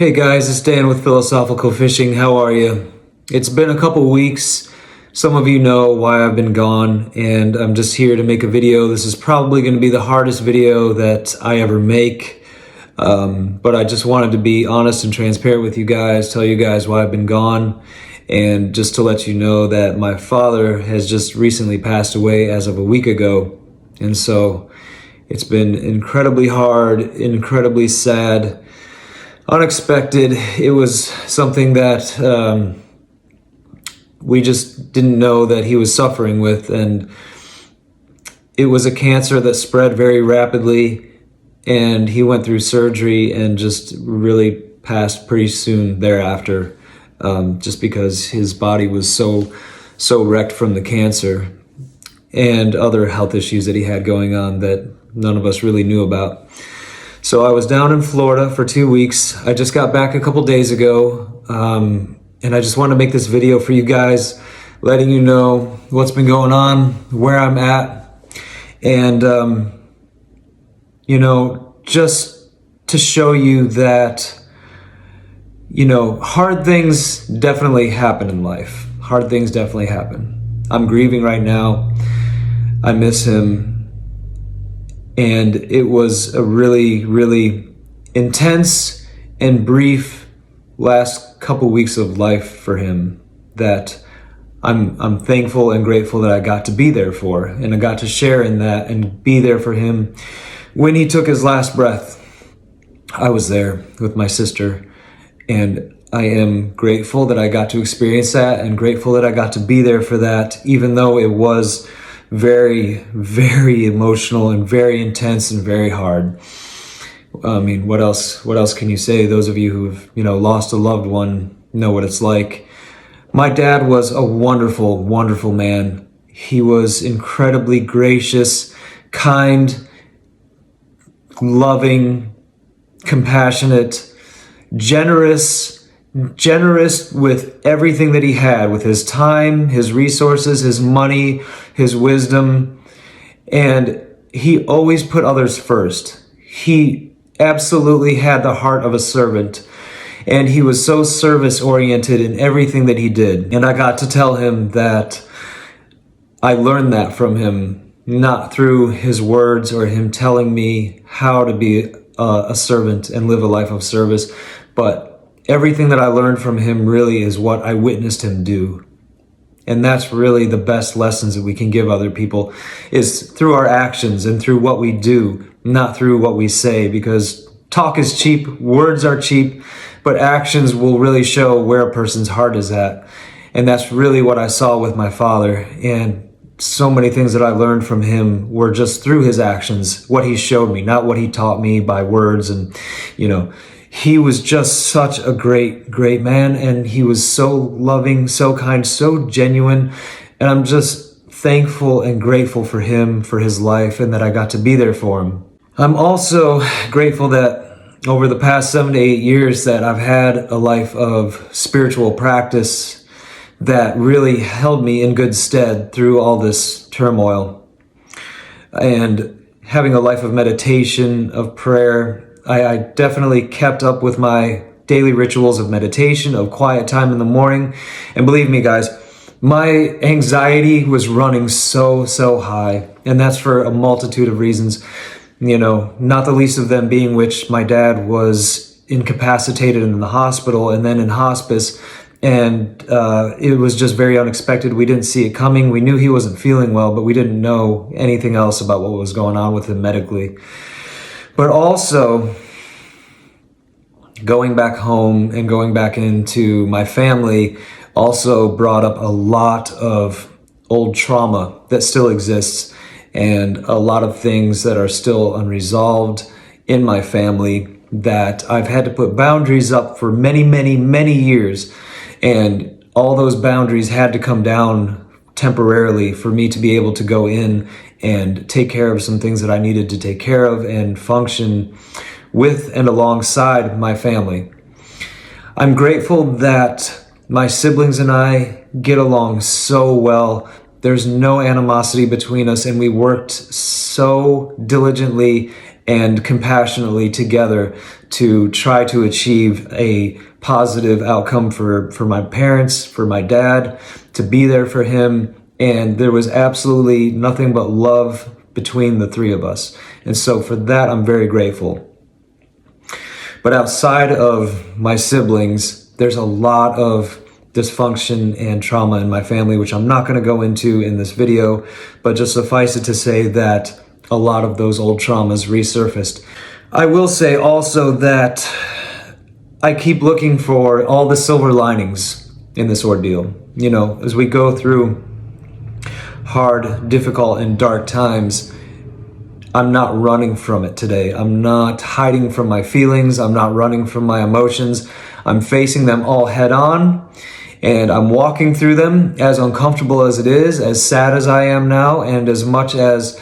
Hey guys, it's Dan with Philosophical Fishing. How are you? It's been a couple weeks. Some of you know why I've been gone, and I'm just here to make a video. This is probably going to be the hardest video that I ever make, but I just wanted to be honest and transparent with you guys, tell you guys why I've been gone, and just to let you know that my father has just recently passed away as of a week ago, and so it's been incredibly hard, incredibly sad, unexpected. It was something that we just didn't know that he was suffering with, and it was a cancer that spread very rapidly, and he went through surgery and just really passed pretty soon thereafter, just because his body was so wrecked from the cancer and other health issues that he had going on that none of us really knew about. So I was down in Florida for 2 weeks. I just got back a couple days ago, and I just want to make this video for you guys, letting you know what's been going on, where I'm at, and just to show you that, hard things definitely happen in life. Hard things definitely happen. I'm grieving right now. I miss him. And it was a really, really intense and brief last couple weeks of life for him that I'm thankful and grateful that I got to be there for, and I got to share in that and be there for him when he took his last breath. I was there with my sister, and I am grateful that I got to experience that, and grateful that I got to be there for that, even though it was very, very emotional and very intense and very hard. I mean, what else can you say? Those of you who've, lost a loved one know what it's like. My dad was a wonderful, wonderful man. He was incredibly gracious, kind, loving, compassionate, generous with everything that he had, with his time, his resources, his money, his wisdom, and he always put others first. He absolutely had the heart of a servant, and he was so service-oriented in everything that he did. And I got to tell him that I learned that from him, not through his words or him telling me how to be a servant and live a life of service, but everything that I learned from him really is what I witnessed him do. And that's really the best lessons that we can give other people, is through our actions and through what we do, not through what we say, because talk is cheap, words are cheap, but actions will really show where a person's heart is at. And that's really what I saw with my father. And so many things that I learned from him were just through his actions, what he showed me, not what he taught me by words. And, he was just such a great, great man, and he was so loving, so kind, so genuine, and I'm just thankful and grateful for him, for his life, and that I got to be there for him. I'm also grateful that over the past 7 to 8 years that I've had a life of spiritual practice that really held me in good stead through all this turmoil. And having a life of meditation, of prayer, I definitely kept up with my daily rituals of meditation, of quiet time in the morning. And believe me, guys, my anxiety was running so high. And that's for a multitude of reasons, not the least of them being which my dad was incapacitated in the hospital and then in hospice. And it was just very unexpected. We didn't see it coming. We knew he wasn't feeling well, but we didn't know anything else about what was going on with him medically. But also, going back home and going back into my family also brought up a lot of old trauma that still exists, and a lot of things that are still unresolved in my family that I've had to put boundaries up for many, many, many years. And all those boundaries had to come down temporarily for me to be able to go in and take care of some things that I needed to take care of and function with and alongside my family. I'm grateful that my siblings and I get along so well. There's no animosity between us, and we worked so diligently and compassionately together to try to achieve a positive outcome for my parents, for my dad, to be there for him. And there was absolutely nothing but love between the three of us. And so for that, I'm very grateful. But outside of my siblings, there's a lot of dysfunction and trauma in my family, which I'm not going to go into in this video, but just suffice it to say that a lot of those old traumas resurfaced. I will say also that I keep looking for all the silver linings in this ordeal. You know, as we go through hard, difficult, and dark times, I'm not running from it today. I'm not hiding from my feelings. I'm not running from my emotions. I'm facing them all head on, and I'm walking through them, as uncomfortable as it is, as sad as I am now, and as much as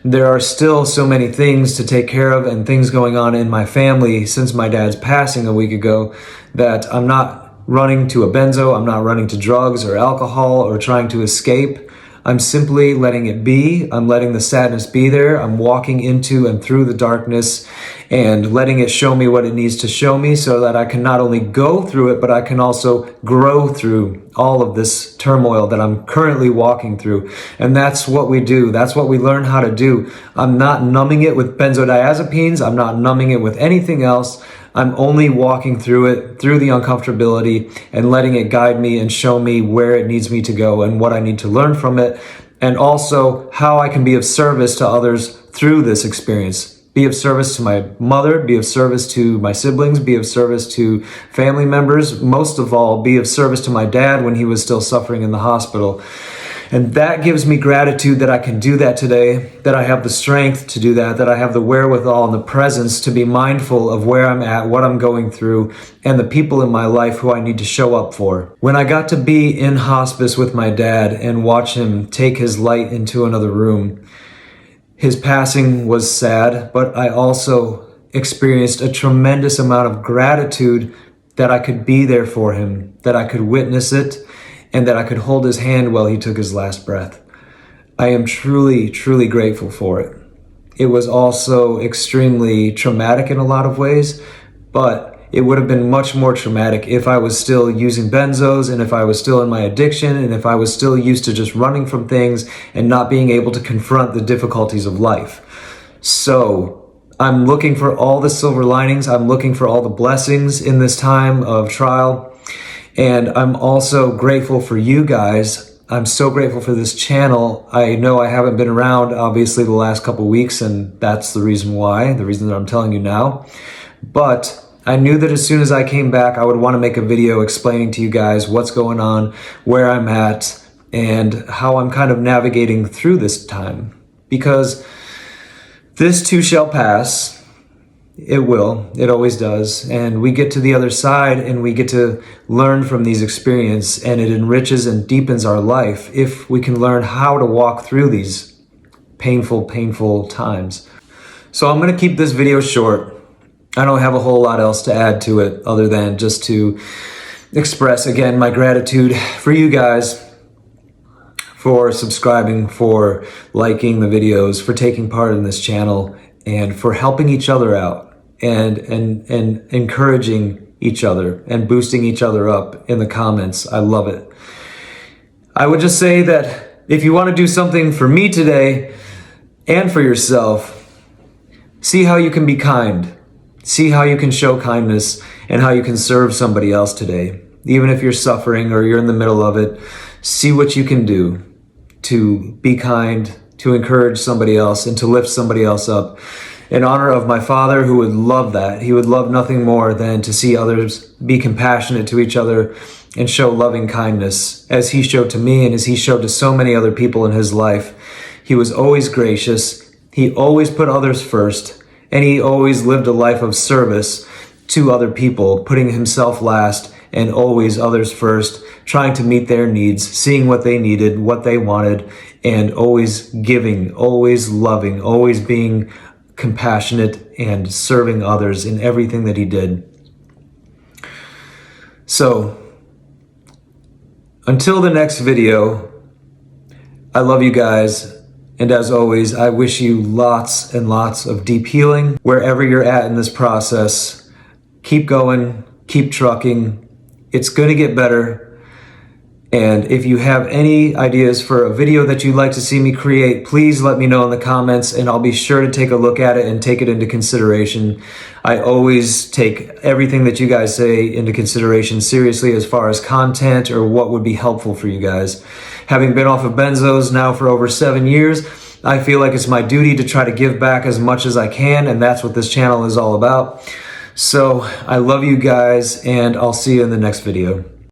there are still so many things to take care of and things going on in my family since my dad's passing a week ago, that I'm not running to a benzo, I'm not running to drugs or alcohol or trying to escape. I'm simply letting it be. I'm letting the sadness be there. I'm walking into and through the darkness and letting it show me what it needs to show me so that I can not only go through it, but I can also grow through all of this turmoil that I'm currently walking through. And that's what we do. That's what we learn how to do. I'm not numbing it with benzodiazepines. I'm not numbing it with anything else. I'm only walking through it, through the uncomfortability, and letting it guide me and show me where it needs me to go and what I need to learn from it, and also how I can be of service to others through this experience. Be of service to my mother, be of service to my siblings, be of service to family members, most of all, be of service to my dad when he was still suffering in the hospital. And that gives me gratitude that I can do that today, that I have the strength to do that, that I have the wherewithal and the presence to be mindful of where I'm at, what I'm going through, and the people in my life who I need to show up for. When I got to be in hospice with my dad and watch him take his light into another room, his passing was sad, but I also experienced a tremendous amount of gratitude that I could be there for him, that I could witness it, and that I could hold his hand while he took his last breath. I am truly, truly grateful for it. It was also extremely traumatic in a lot of ways, but it would have been much more traumatic if I was still using benzos, and if I was still in my addiction, and if I was still used to just running from things and not being able to confront the difficulties of life. So I'm looking for all the silver linings. I'm looking for all the blessings in this time of trial. And I'm also grateful for you guys. I'm so grateful for this channel. I know I haven't been around, obviously, the last couple weeks, and that's the reason why, the reason that I'm telling you now. But I knew that as soon as I came back, I would want to make a video explaining to you guys what's going on, where I'm at, and how I'm kind of navigating through this time. Because this too shall pass. It will. It always does. And we get to the other side and we get to learn from these experiences, and it enriches and deepens our life if we can learn how to walk through these painful times. So I'm going to keep this video short. I don't have a whole lot else to add to it other than just to express again my gratitude for you guys, for subscribing, for liking the videos, for taking part in this channel, and for helping each other out and encouraging each other and boosting each other up in the comments. I love it. I would just say that if you want to do something for me today and for yourself, see how you can be kind. See how you can show kindness and how you can serve somebody else today. Even if you're suffering or you're in the middle of it, see what you can do to be kind, to encourage somebody else, and to lift somebody else up. In honor of my father, who would love that. He would love nothing more than to see others be compassionate to each other and show loving kindness as he showed to me and as he showed to so many other people in his life. He was always gracious. He always put others first, and he always lived a life of service to other people, putting himself last and always others first, trying to meet their needs, seeing what they needed, what they wanted, and always giving, always loving, always being compassionate and serving others in everything that he did. So, until the next video, I love you guys. And as always, I wish you lots and lots of deep healing wherever you're at in this process. Keep going, keep trucking. It's going to get better. And if you have any ideas for a video that you'd like to see me create, please let me know in the comments and I'll be sure to take a look at it and take it into consideration. I always take everything that you guys say into consideration seriously as far as content or what would be helpful for you guys. Having been off of benzos now for over 7 years, I feel like it's my duty to try to give back as much as I can, and that's what this channel is all about. So I love you guys, and I'll see you in the next video.